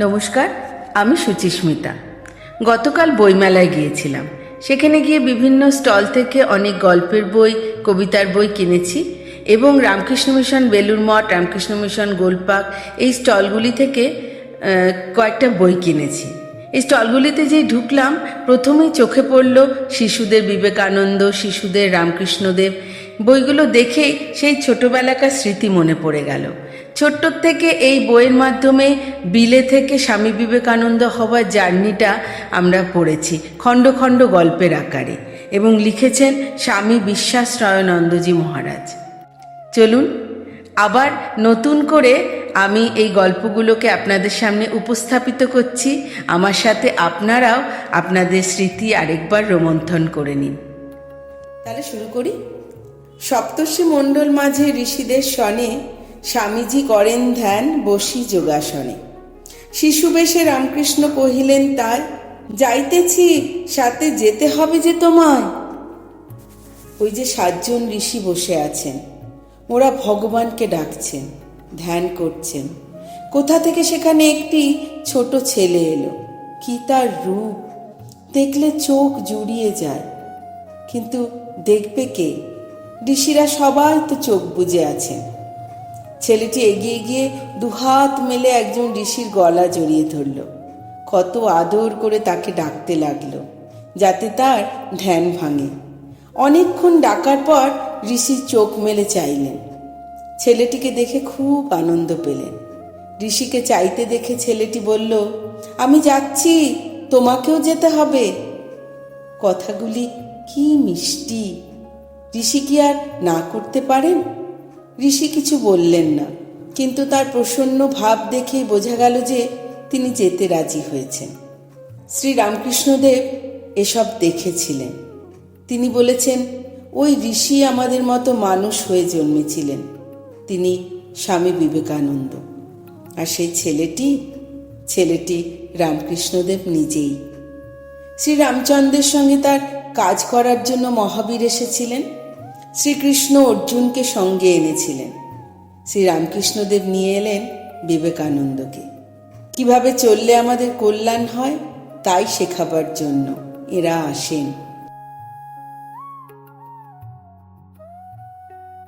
নমস্কার, আমি সুচিস্মিতা। গতকাল বইমেলায় গিয়েছিলাম। সেখানে গিয়ে বিভিন্ন স্টল থেকে অনেক গল্পের বই, কবিতার বই কিনেছি এবং রামকৃষ্ণ মিশন বেলুড় মঠ, রামকৃষ্ণ মিশন গোলপাক এই স্টলগুলি থেকে কয়েকটা বই কিনেছি। এই স্টলগুলিতে যেই ঢুকলাম, প্রথমেই চোখে পড়ল শিশুদের বিবেকানন্দ, শিশুদের রামকৃষ্ণদেব। বইগুলো দেখেই সেই ছোটোবেলাকার স্মৃতি মনে পড়ে গেল। ছোট্ট থেকে এই বইয়ের মাধ্যমে বিলে থেকে স্বামী বিবেকানন্দ হওয়ার জার্নিটা আমরা পড়েছি খণ্ড খণ্ড গল্পের আকারে, এবং লিখেছেন স্বামী বিশ্বাসরায়ানন্দজি মহারাজ। চলুন আবার নতুন করে আমি এই গল্পগুলোকে আপনাদের সামনে উপস্থাপিত করছি। আমার সাথে আপনারাও আপনাদের স্মৃতি আরেকবার রোমন্থন করে নিন। তাহলে শুরু করি। সপ্তর্ষি মণ্ডল মাঝে ঋষিদের সনে স্বামীজি করেন ধ্যান বসি যোগাসনে। শিশু বেশে রামকৃষ্ণ কহিলেন তাই, যাইতেছি সাথে যেতে হবে যে তোমায়। ওই যে 7 জন ঋষি বসে আছেন, ওরা ভগবানকে ডাকছেন, ধ্যান করছেন। কোথা থেকে সেখানে একটি ছোট ছেলে এলো। কি তার রূপ, দেখলে চোখ জুড়িয়ে যায়। কিন্তু দেখবে কে? ঋষিরা সবাই তো চোখ বুজে আছেন। ছেলেটি এগিয়ে গিয়ে দুহাত মেলে একজন ঋষির গলা জড়িয়ে ধরল। কত আদর করে তাকে ডাকতে লাগলো যাতে তার ধ্যান ভাঙে। অনেকক্ষণ ডাকার পর ঋষি চোখ মেলে চাইলেন। ছেলেটিকে দেখে খুব আনন্দ পেলেন। ঋষিকে চাইতে দেখে ছেলেটি বলল, আমি যাচ্ছি, তোমাকেও যেতে হবে। কথাগুলি কি মিষ্টি! ঋষি কি আর না করতে পারেন? ঋষি কিছু বললেন না, কিন্তু তার প্রসন্ন ভাব দেখেই বোঝা গেল যে তিনি যেতে রাজি হয়েছেন। শ্রী রামকৃষ্ণদেব এসব দেখেছিলেন। তিনি বলেছেন, ওই ঋষি আমাদের মতো মানুষ হয়ে জন্মেছিলেন। তিনি স্বামী বিবেকানন্দ। আর সেই ছেলেটি রামকৃষ্ণদেব নিজেই। শ্রী রামচন্দ্রের সঙ্গে তার কাজ করার জন্য মহাবীর এসেছিলেন। শ্রীকৃষ্ণ অর্জুনকে সঙ্গে এনেছিলেন। শ্রী রামকৃষ্ণদেব নিয়ে এলেন বিবেকানন্দকে। কিভাবে চললে আমাদের কল্যাণ হয় তাই শেখাবার জন্য এরা আসেন।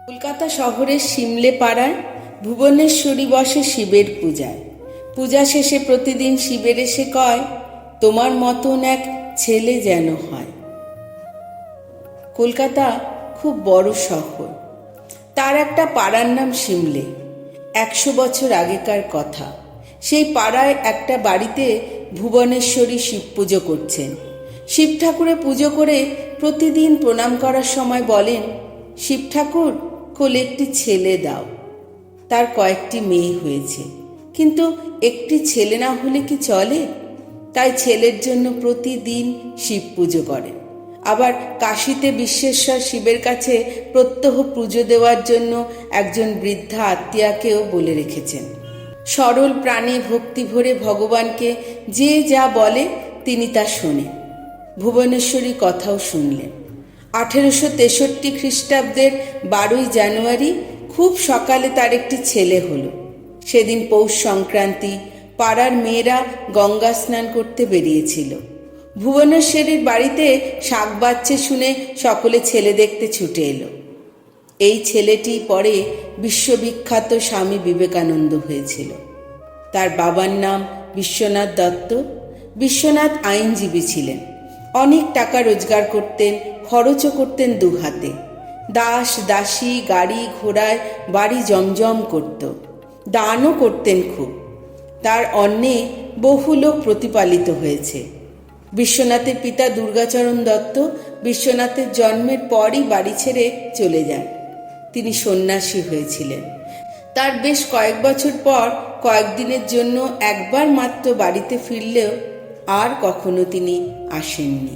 কলকাতা শহরের সিমলে পাড়ায় ভুবনেশ্বরী বসে শিবের পূজায়। পূজা শেষে প্রতিদিন শিবের এসে কয়, তোমার মতন এক ছেলে যেন হয়। কলকাতা খুব বড় শহর। তার একটা পাড়ার নাম সিমলে। 100 বছর আগেকার কথা। সেই পাড়ায় একটা বাড়িতে ভুবনেশ্বরী শিব পুজো করছেন। শিব ঠাকুরের পুজো করে প্রতিদিন প্রণাম করার সময় বলেন, শিব ঠাকুর, কোলে একটি ছেলে দাও। তার কয়েকটি মেয়ে হয়েছে, কিন্তু একটি ছেলে না হলে কি চলে? তাই ছেলের জন্য প্রতিদিন শিব পুজো করেন। আবার কাশীতে বিশ্বেশ্বর শিবের কাছে প্রত্যহ পুজো দেওয়ার জন্য একজন বৃদ্ধা আত্মীয়াকেও বলে রেখেছেন। সরল প্রাণে ভক্তি ভরে ভগবানকে যে যা বলে তিনি তা শোনেন। ভুবনেশ্বরী কথাও শুনলেন। 1863 খ্রিস্টাব্দের 12ই জানুয়ারি খুব সকালে তার একটি ছেলে হলো। সেদিন পৌষ সংক্রান্তি। পাড়ার মেয়েরা গঙ্গা স্নান করতে বেরিয়েছিল। ভুবনেশ্বরীর বাড়িতে শাক বাজছে শুনে সকলে ছেলে দেখতে ছুটে এলো। এই ছেলেটি পরে বিশ্ববিখ্যাত স্বামী বিবেকানন্দ হয়েছিল। তার বাবার নাম বিশ্বনাথ দত্ত। বিশ্বনাথ আইনজীবী ছিলেন। অনেক টাকা রোজগার করতেন, খরচও করতেন দুহাতে। দাস দাসী গাড়ি ঘোড়ায় বাড়ি জমজম করত। দানও করতেন খুব। তার অন্নে বহু লোক প্রতিপালিত হয়েছে। বিশ্বনাথের পিতা দুর্গাচরণ দত্ত বিশ্বনাথের জন্মের পরই বাড়ি ছেড়ে চলে যান। তিনি সন্ন্যাসী হয়েছিলেন। তার বেশ কয়েক বছর পর কয়েকদিনের জন্য একবার মাত্র বাড়িতে ফিরলেও আর কখনো তিনি আসেননি।